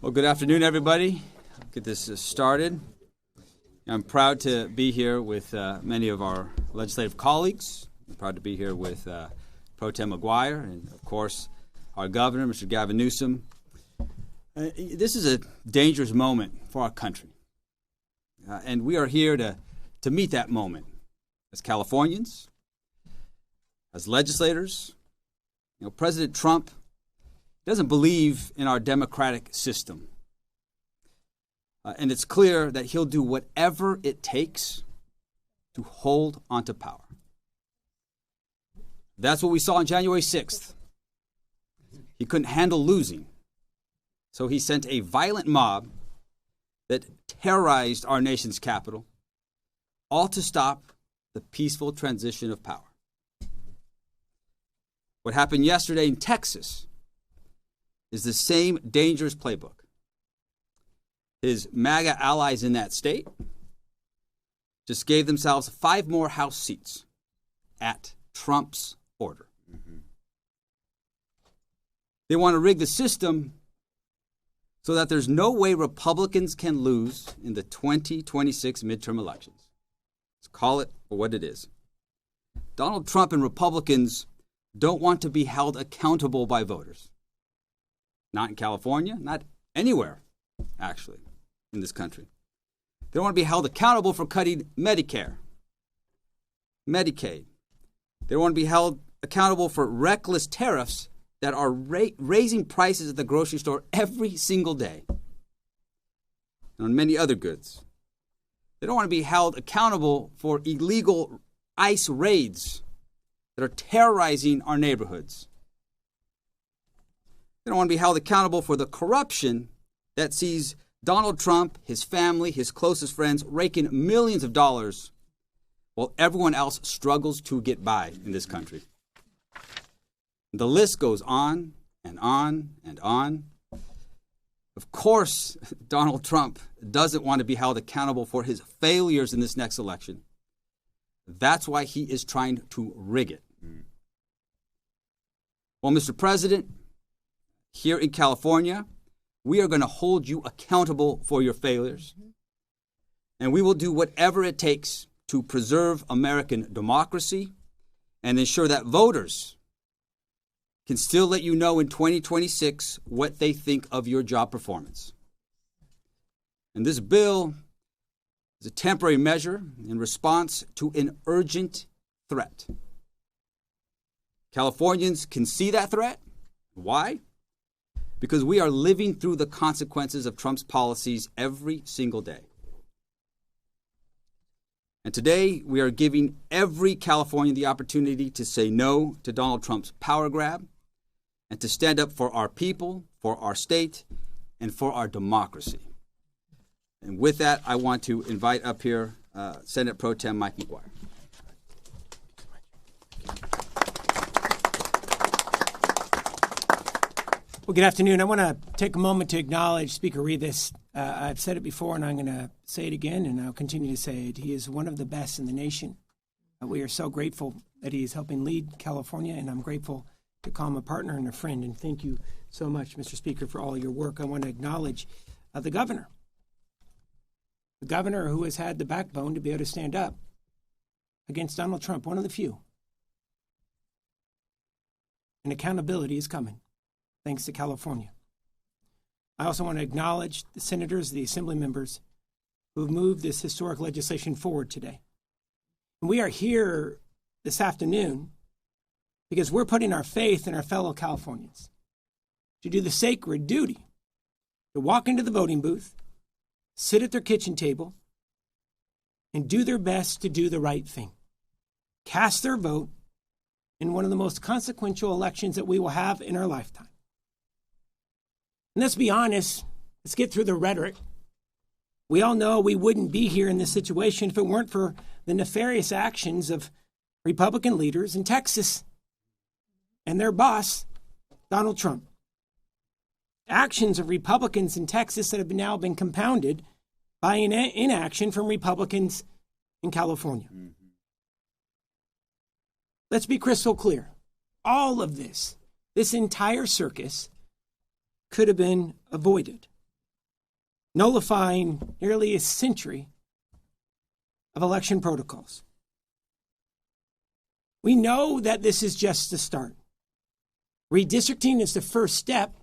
Well, good afternoon, everybody. Get this started. I'm proud to be here with many of our legislative colleagues. I'm proud to be here with Pro Tem McGuire and, of course, our governor, Mr. Gavin Newsom. This is a dangerous moment for our country. And we are here to meet that moment as Californians, as legislators. You know, President Trump doesn't believe in our democratic system. And it's clear that he'll do whatever it takes to hold onto power. That's what we saw on January 6th. He couldn't handle losing. So he sent a violent mob that terrorized our nation's capital, all to stop the peaceful transition of power. What happened yesterday in Texas is the same dangerous playbook. His MAGA allies in that state just gave themselves 5 more House seats at Trump's order. They want to rig the system so that there's no way Republicans can lose in the 2026 midterm elections. Let's call it for what it is. Donald Trump and Republicans don't want to be held accountable by voters. Not in California, not anywhere, actually, in this country. They don't want to be held accountable for cutting Medicare, Medicaid. They don't want to be held accountable for reckless tariffs that are raising prices at the grocery store every single day, and on many other goods. They don't want to be held accountable for illegal ICE raids that are terrorizing our neighborhoods. They don't want to be held accountable for the corruption that sees Donald Trump, his family, his closest friends raking millions of dollars while everyone else struggles to get by in this country. The list goes on and on and on. Of course, Donald Trump doesn't want to be held accountable for his failures in this next election. That's why he is trying to rig it. Well, Mr. President, here in California, we are going to hold you accountable for your failures. And we will do whatever it takes to preserve American democracy and ensure that voters can still let you know in 2026 what they think of your job performance. And this bill is a temporary measure in response to an urgent threat. Californians can see that threat. Why? Because we are living through the consequences of Trump's policies every single day. And today, we are giving every Californian the opportunity to say no to Donald Trump's power grab and to stand up for our people, for our state, and for our democracy. And with that, I want to invite up here Senate Pro Tem Mike McGuire. Well, good afternoon. I want to take a moment to acknowledge Speaker Rivas. I've said it before, and I'm going to say it again, and I'll continue to say it. He is one of the best in the nation. We are so grateful that he is helping lead California, and I'm grateful to call him a partner and a friend. And thank you so much, Mr. Speaker, for all your work. I want to acknowledge the governor who has had the backbone to be able to stand up against Donald Trump, one of the few. And accountability is coming, thanks to California. I also want to acknowledge the senators, the assembly members who have moved this historic legislation forward today. And we are here this afternoon because we're putting our faith in our fellow Californians to do the sacred duty to walk into the voting booth, sit at their kitchen table, and do their best to do the right thing. Cast their vote in one of the most consequential elections that we will have in our lifetime. And let's be honest, let's get through the rhetoric. We all know we wouldn't be here in this situation if it weren't for the nefarious actions of Republican leaders in Texas and their boss, Donald Trump. Actions of Republicans in Texas that have now been compounded by inaction from Republicans in California. Let's be crystal clear. All of this entire circus could have been avoided nullifying nearly a century of election protocols. We know that this is just the start. Redistricting is the first step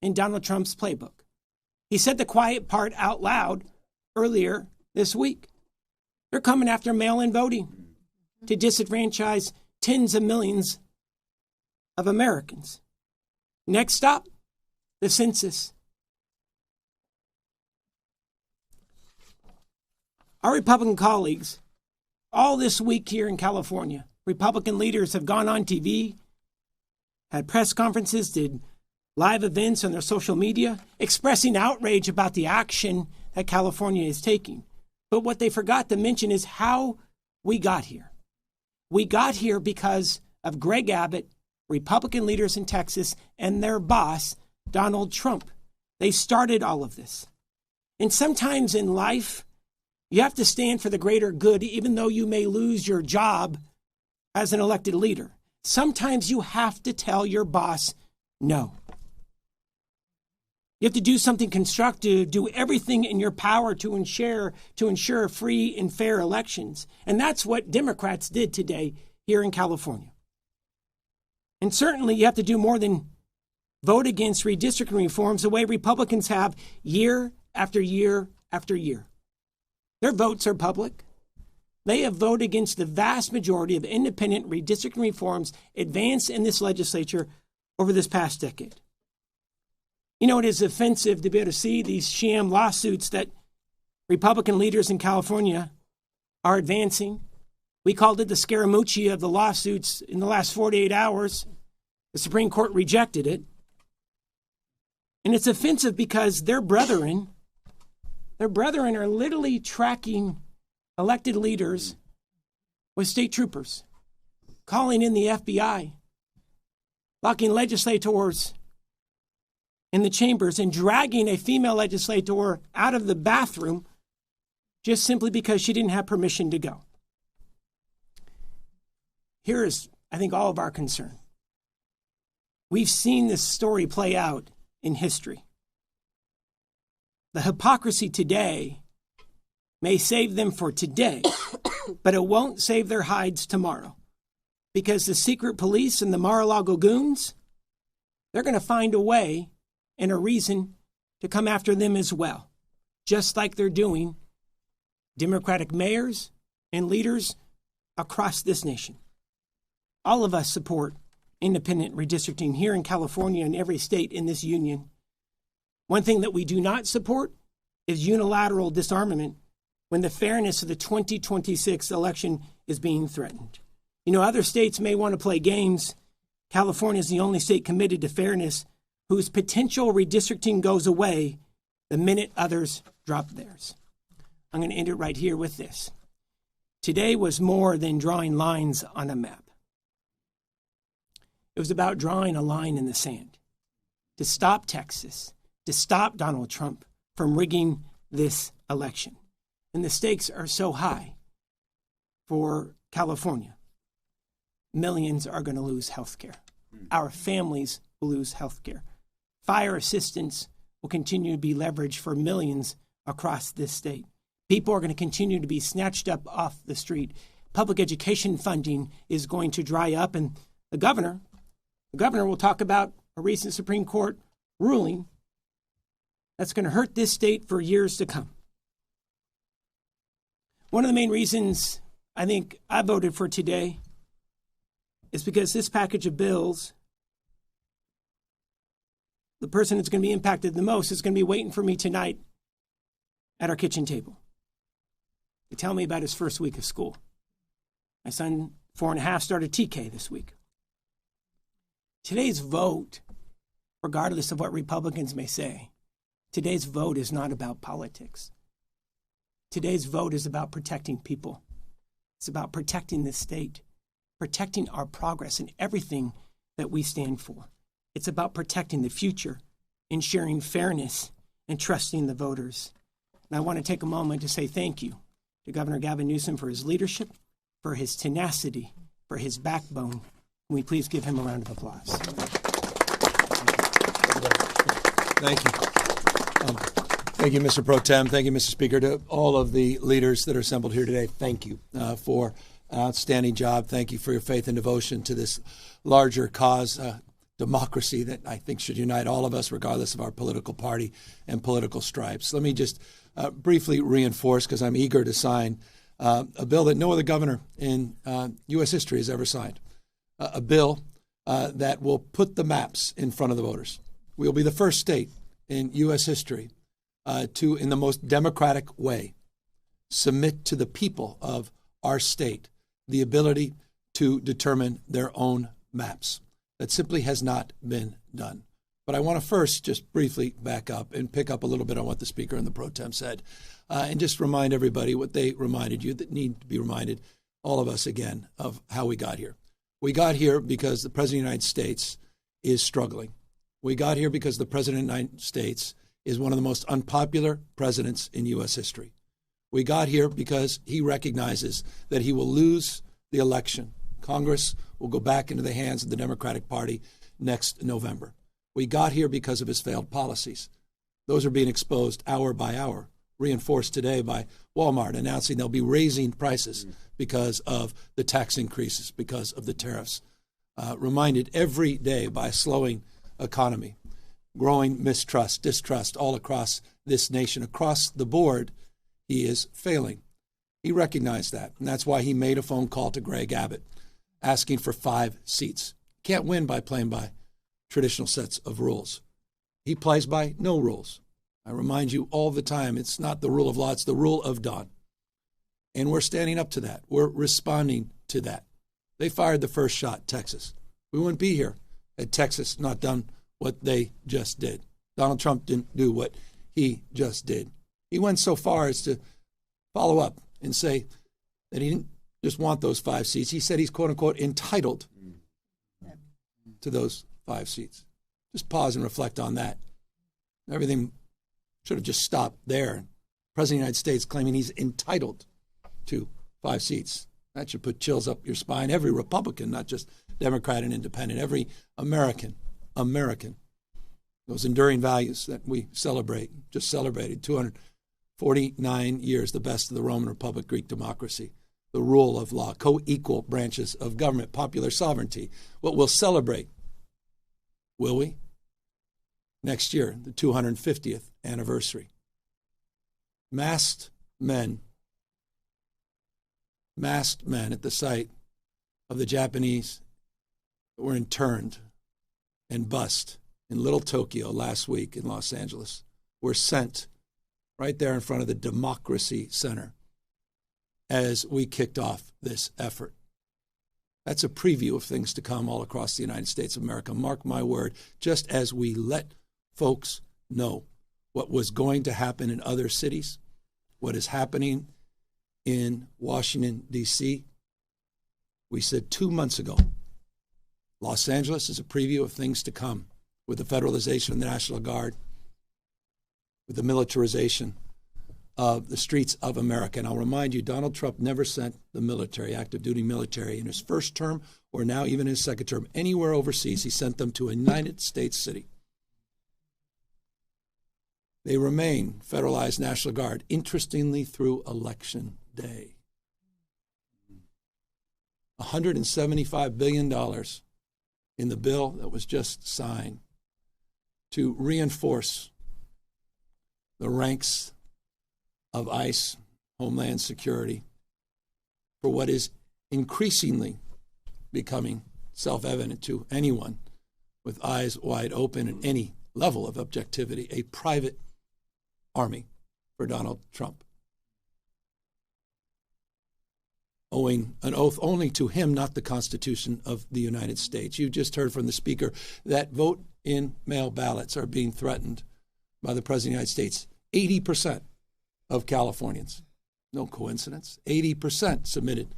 in Donald Trump's playbook. He said the quiet part out loud earlier this week. They're coming after mail-in voting to disenfranchise tens of millions of Americans. Next stop, the census. Our Republican colleagues, all this week here in California, Republican leaders have gone on TV, had press conferences, did live events on their social media, expressing outrage about the action that California is taking. But what they forgot to mention is how we got here. We got here because of Greg Abbott, Republican leaders in Texas, and their boss, Donald Trump. They started all of this. And sometimes in life, you have to stand for the greater good, even though you may lose your job as an elected leader. Sometimes you have to tell your boss no. You have to do something constructive, do everything in your power to ensure free and fair elections. And that's what Democrats did today here in California. And certainly you have to do more than vote against redistricting reforms the way Republicans have year after year after year. Their votes are public. They have voted against the vast majority of independent redistricting reforms advanced in this legislature over this past decade. You know, it is offensive to be able to see these sham lawsuits that Republican leaders in California are advancing. We called it the Scaramucci of the lawsuits in the last 48 hours. The Supreme Court rejected it. And it's offensive because their brethren are literally tracking elected leaders with state troopers, calling in the FBI, locking legislators in the chambers, and dragging a female legislator out of the bathroom just simply because she didn't have permission to go. Here is, I think, all of our concern. We've seen this story play out in history. The hypocrisy today may save them for today, but it won't save their hides tomorrow. Because the secret police and the Mar-a-Lago goons, they're going to find a way and a reason to come after them as well, just like they're doing Democratic mayors and leaders across this nation. All of us support independent redistricting here in California and every state in this union. One thing that we do not support is unilateral disarmament when the fairness of the 2026 election is being threatened. You know, other states may want to play games. California is the only state committed to fairness whose potential redistricting goes away the minute others drop theirs. I'm going to end it right here with this. Today was more than drawing lines on a map. It was about drawing a line in the sand to stop Texas, to stop Donald Trump from rigging this election. And the stakes are so high for California. Millions are going to lose health care. Our families will lose health care. Fire assistance will continue to be leveraged for millions across this state. People are going to continue to be snatched up off the street. Public education funding is going to dry up, and the governor will talk about a recent Supreme Court ruling that's going to hurt this state for years to come. One of the main reasons I think I voted for today is because this package of bills, the person that's going to be impacted the most is going to be waiting for me tonight at our kitchen table to tell me about his first week of school. My son, 4.5, started TK this week. Today's vote, regardless of what Republicans may say, today's vote is not about politics. Today's vote is about protecting people. It's about protecting this state, protecting our progress and everything that we stand for. It's about protecting the future, ensuring fairness, and trusting the voters. And I want to take a moment to say thank you to Governor Gavin Newsom for his leadership, for his tenacity, for his backbone. Can we please give him a round of applause? Thank you. Thank you, Mr. Pro Tem. Thank you, Mr. Speaker. To all of the leaders that are assembled here today, thank you for an outstanding job. Thank you for your faith and devotion to this larger cause, democracy, that I think should unite all of us, regardless of our political party and political stripes. Let me just briefly reinforce, because I'm eager to sign a bill that no other governor in U.S. history has ever signed, a bill that will put the maps in front of the voters. We will be the first state in U.S. history to, in the most democratic way, submit to the people of our state the ability to determine their own maps. That simply has not been done. But I want to first just briefly back up and pick up a little bit on what the Speaker and the Pro Tem said, and just remind everybody what they reminded you that need to be reminded, all of us again, of how we got here. We got here because the President of the United States is struggling. We got here because the President of the United States is one of the most unpopular presidents in U.S. history. We got here because he recognizes that he will lose the election. Congress will go back into the hands of the Democratic Party next November. We got here because of his failed policies. Those are being exposed hour by hour, reinforced today by Walmart announcing they'll be raising prices because of the tax increases, because of the tariffs. Reminded every day by a slowing economy, growing mistrust, distrust all across this nation. Across the board, he is failing. He recognized that, and that's why he made a phone call to Greg Abbott asking for 5 seats. Can't win by playing by traditional sets of rules. He plays by no rules. I remind you all the time, it's not the rule of law, it's the rule of dawn. And we're standing up to that. We're responding to that. They fired the first shot, Texas. We wouldn't be here had Texas not done what they just did. Donald Trump didn't do what he just did. He went so far as to follow up and say that he didn't just want those 5 seats. He said he's, quote unquote, entitled to those 5 seats. Just pause and reflect on that. Everything should have just stopped there. The President of the United States claiming he's entitled to 5 seats. That should put chills up your spine. Every Republican, not just Democrat and Independent, every American. Those enduring values that we celebrate, just celebrated 249 years, the best of the Roman Republic, Greek democracy, the rule of law, co-equal branches of government, popular sovereignty. What we'll celebrate, will we? Next year, the 250th anniversary. Masked men at the site of the Japanese that were interned and bussed in Little Tokyo last week in Los Angeles were sent right there in front of the Democracy Center as we kicked off this effort. That's a preview of things to come all across the United States of America. Mark my word, just as we let folks know what was going to happen in other cities, what is happening in Washington, D.C., we said 2 months ago, Los Angeles is a preview of things to come with the federalization of the National Guard, with the militarization of the streets of America. And I'll remind you, Donald Trump never sent the military, active duty military, in his first term or now even his second term, anywhere overseas. He sent them to a United States city. They remain federalized National Guard, interestingly, through Election Day. $175 billion in the bill that was just signed to reinforce the ranks of ICE, Homeland Security, for what is increasingly becoming self-evident to anyone with eyes wide open and any level of objectivity, a private army for Donald Trump, owing an oath only to him, not the Constitution of the United States. You just heard from the Speaker that vote-in-mail ballots are being threatened by the President of the United States. 80% of Californians, no coincidence, 80% submitted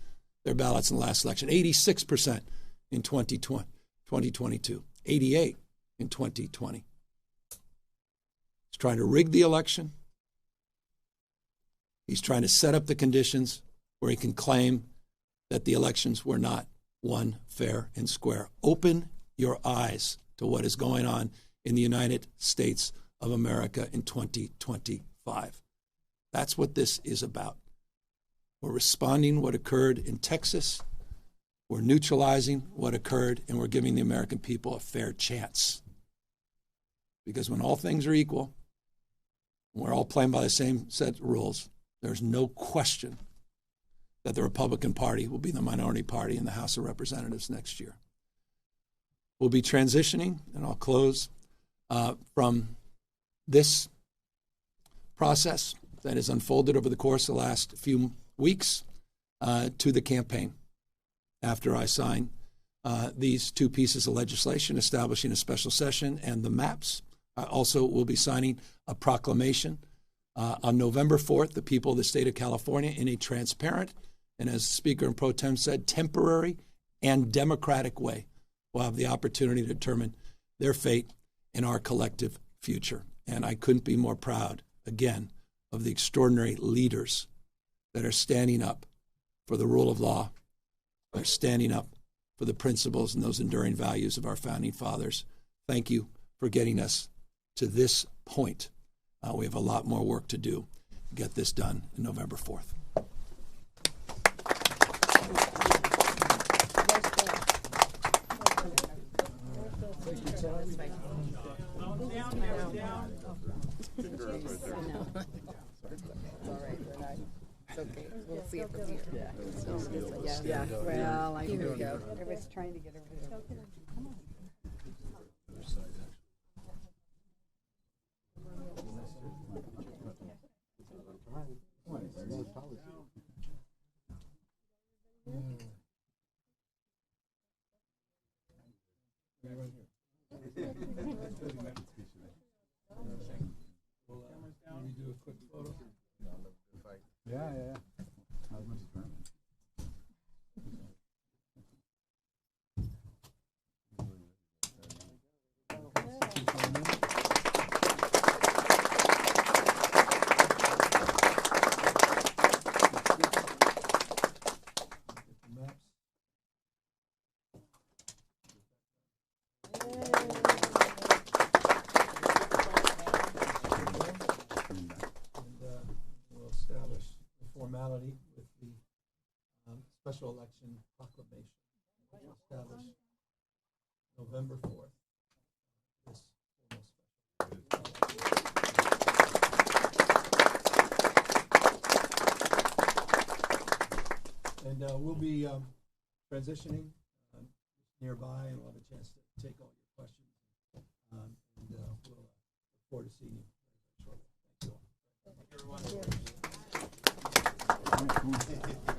their ballots in the last election, 86% in 2022, 88% in 2020. He's trying to rig the election. He's trying to set up the conditions where he can claim that the elections were not won fair and square. Open your eyes to what is going on in the United States of America in 2024. 5. That's what this is about. We're responding what occurred in Texas. We're neutralizing what occurred, and we're giving the American people a fair chance. Because when all things are equal, we're all playing by the same set of rules, there's no question that the Republican Party will be the minority party in the House of Representatives next year. We'll be transitioning, and I'll close, from this process that has unfolded over the course of the last few weeks to the campaign. After I sign these 2 pieces of legislation establishing a special session and the maps, I also will be signing a proclamation on November 4th, the people of the state of California, in a transparent and, as Speaker and Pro Tem said, temporary and democratic way, will have the opportunity to determine their fate and our collective future. And I couldn't be more proud, again, of the extraordinary leaders that are standing up for the rule of law, are standing up for the principles and those enduring values of our founding fathers. Thank you for getting us to this point. We have a lot more work to do to get this done on November 4th. Okay, we'll see it from here. Yeah. Well, here we go. Everybody's trying to get everything. Yeah. We'll establish the formality with the special election proclamation. We'll establish November 4th. This and we'll be transitioning nearby, and we'll have a chance to take all your questions. And we'll look forward to seeing you very shortly. Thank you all. Thank you, everyone.